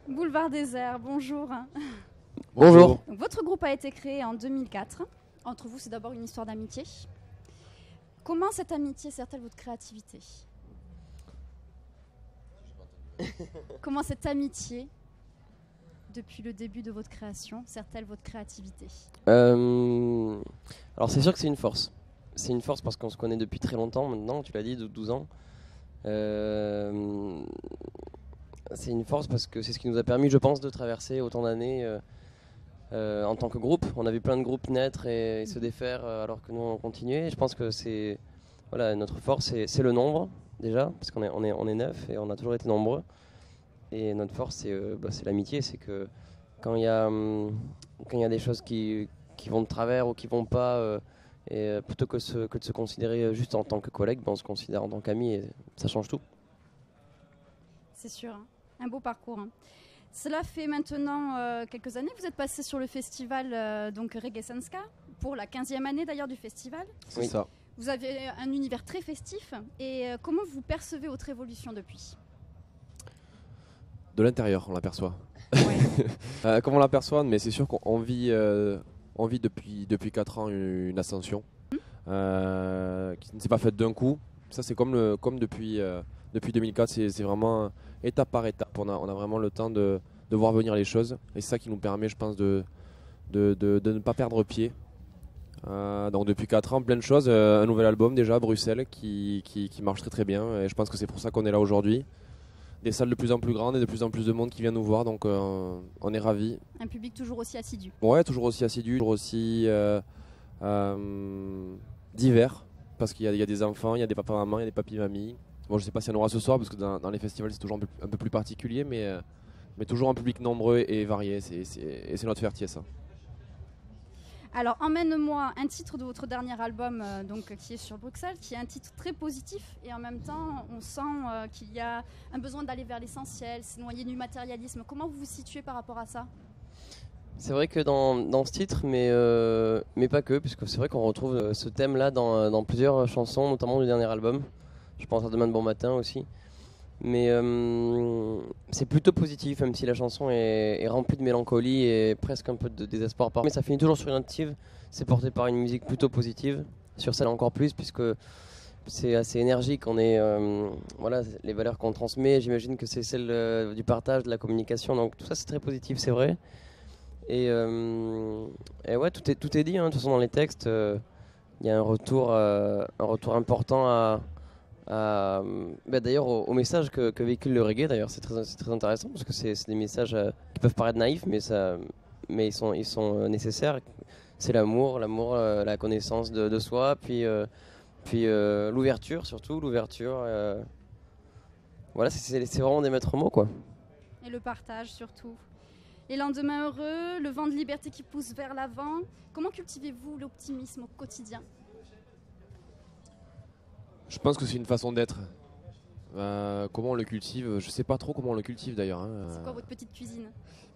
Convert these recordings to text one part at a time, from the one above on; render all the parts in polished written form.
Boulevard Désert, bonjour. Bonjour. Donc, votre groupe a été créé en 2004. Entre vous, c'est d'abord une histoire d'amitié. Comment cette amitié sert-elle votre créativité? Comment cette amitié, depuis le début de votre création, sert-elle votre créativité? Alors c'est sûr que c'est une force. C'est une force parce qu'on se connaît depuis très longtemps maintenant, tu l'as dit, de 12 ans. Euh, c'est une force parce que c'est ce qui nous a permis, je pense, de traverser autant d'années en tant que groupe. On a vu plein de groupes naître et se défaire alors que nous on continuait. Et je pense que c'est voilà, notre force, c'est le nombre déjà, parce qu'on est 9 et on a toujours été nombreux. Et notre force, c'est l'amitié, c'est que quand il y a des choses qui vont de travers ou qui vont pas, plutôt que de se considérer juste en tant que collègue, on se considère en tant qu'ami et ça change tout. C'est sûr, hein. Un beau parcours, hein. Cela fait maintenant quelques années que vous êtes passé sur le festival donc Reggae Senska, pour la 15e année d'ailleurs du festival. C'est Oui. ça. Vous avez un univers très festif et comment vous percevez votre évolution depuis? De l'intérieur, on l'aperçoit. Comme on l'aperçoit, mais c'est sûr qu'on vit, on vit depuis 4 ans une ascension qui ne s'est pas faite d'un coup. Ça, c'est comme depuis 2004, c'est vraiment étape par étape. On a vraiment le temps de voir venir les choses. Et c'est ça qui nous permet, je pense, de ne pas perdre pied. Donc depuis 4 ans, plein de choses. Un nouvel album déjà, Bruxelles, qui marche très très bien. Et je pense que c'est pour ça qu'on est là aujourd'hui. Des salles de plus en plus grandes et de plus en plus de monde qui vient nous voir, donc on est ravis. Un public toujours aussi assidu. Ouais, toujours aussi assidu, toujours aussi divers, parce qu'il y a des enfants, il y a des papas-mamans, il y a des papis-mamies. Bon, je sais pas s'il y en aura ce soir, parce que dans les festivals c'est toujours un peu plus particulier, mais toujours un public nombreux et varié, et c'est notre fierté ça. Alors, emmène-moi un titre de votre dernier album donc, qui est sur Bruxelles, qui est un titre très positif et en même temps, on sent qu'il y a un besoin d'aller vers l'essentiel, s'éloigner du matérialisme. Comment vous vous situez par rapport à ça? C'est vrai que dans ce titre, mais pas que, puisque c'est vrai qu'on retrouve ce thème-là dans plusieurs chansons, notamment du dernier album. Je pense à Demain de bon matin aussi. Mais c'est plutôt positif, même si la chanson est remplie de mélancolie et presque un peu de désespoir. Mais ça finit toujours sur une note. C'est porté par une musique plutôt positive. Sur celle encore plus, puisque c'est assez énergique. Voilà, les valeurs qu'on transmet, j'imagine que c'est celle du partage, de la communication. Donc tout ça, c'est très positif, c'est vrai. Et ouais, tout est dit, hein. De toute façon, dans les textes, il y a un retour important d'ailleurs au message que véhicule le reggae. D'ailleurs, c'est très intéressant parce que c'est des messages qui peuvent paraître naïfs, mais ils sont nécessaires. C'est l'amour, la connaissance de soi, puis l'ouverture surtout, voilà, c'est vraiment des maîtres mots, quoi. Et le partage surtout. Les lendemains heureux, le vent de liberté qui pousse vers l'avant. Comment cultivez-vous l'optimisme au quotidien? Je pense que c'est une façon d'être. Comment on le cultive? Je sais pas trop comment on le cultive d'ailleurs, hein. C'est quoi votre petite cuisine?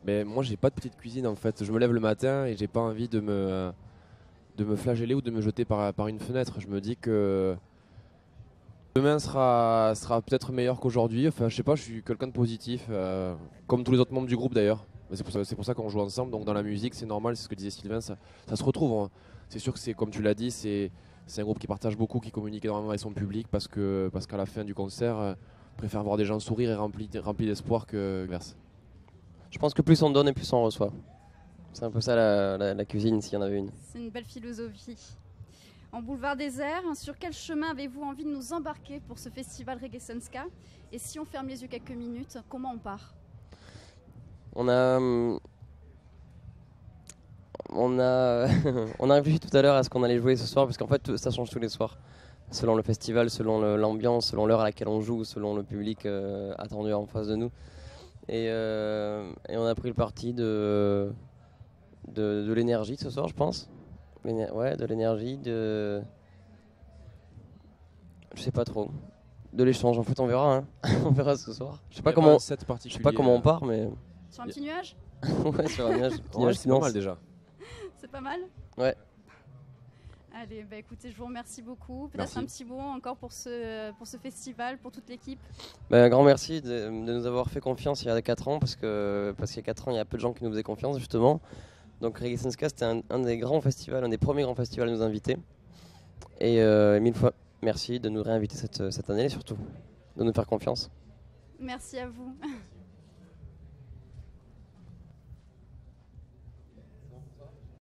Mais moi j'ai pas de petite cuisine en fait. Je me lève le matin et j'ai pas envie de me flageller ou de me jeter par une fenêtre. Je me dis que demain sera peut-être meilleur qu'aujourd'hui. Enfin, je sais pas, je suis quelqu'un de positif, comme tous les autres membres du groupe d'ailleurs. Mais c'est pour ça qu'on joue ensemble. Donc dans la musique, c'est normal, c'est ce que disait Sylvain, ça se retrouve, hein. C'est sûr que c'est comme tu l'as dit, c'est un groupe qui partage beaucoup, qui communique énormément avec son public parce qu'à la fin du concert, on préfère voir des gens sourire et remplis d'espoir que l'inverse. Je pense que plus on donne et plus on reçoit. C'est un peu ça la cuisine, s'il y en avait une. C'est une belle philosophie. En Boulevard Désert, sur quel chemin avez-vous envie de nous embarquer pour ce festival Reggae Senska? Et si on ferme les yeux quelques minutes, comment on part? On a on a réfléchi tout à l'heure à ce qu'on allait jouer ce soir, parce qu'en fait ça change tous les soirs, selon le festival, selon l'ambiance, selon l'heure à laquelle on joue, selon le public attendu en face de nous. Et on a pris le parti de l'énergie ce soir, je pense. Ouais, de l'énergie, je sais pas trop. De l'échange, en fait on verra, hein. On verra ce soir. Je sais pas comment on part, mais... Sur un petit nuage? Ouais, sur un nuage. Ouais, c'est pas mal déjà. C'est pas mal? Ouais. Allez, bah écoutez, je vous remercie beaucoup. Peut-être Merci. un petit mot encore pour ce festival, pour toute l'équipe. Un grand merci de nous avoir fait confiance il y a 4 ans, parce qu'il y a 4 ans, il y a peu de gens qui nous faisaient confiance, justement. Donc Reggae Senska, c'était un des grands festivals, un des premiers grands festivals à nous inviter. Et 1000 fois merci de nous réinviter cette année, et surtout de nous faire confiance. Merci à vous.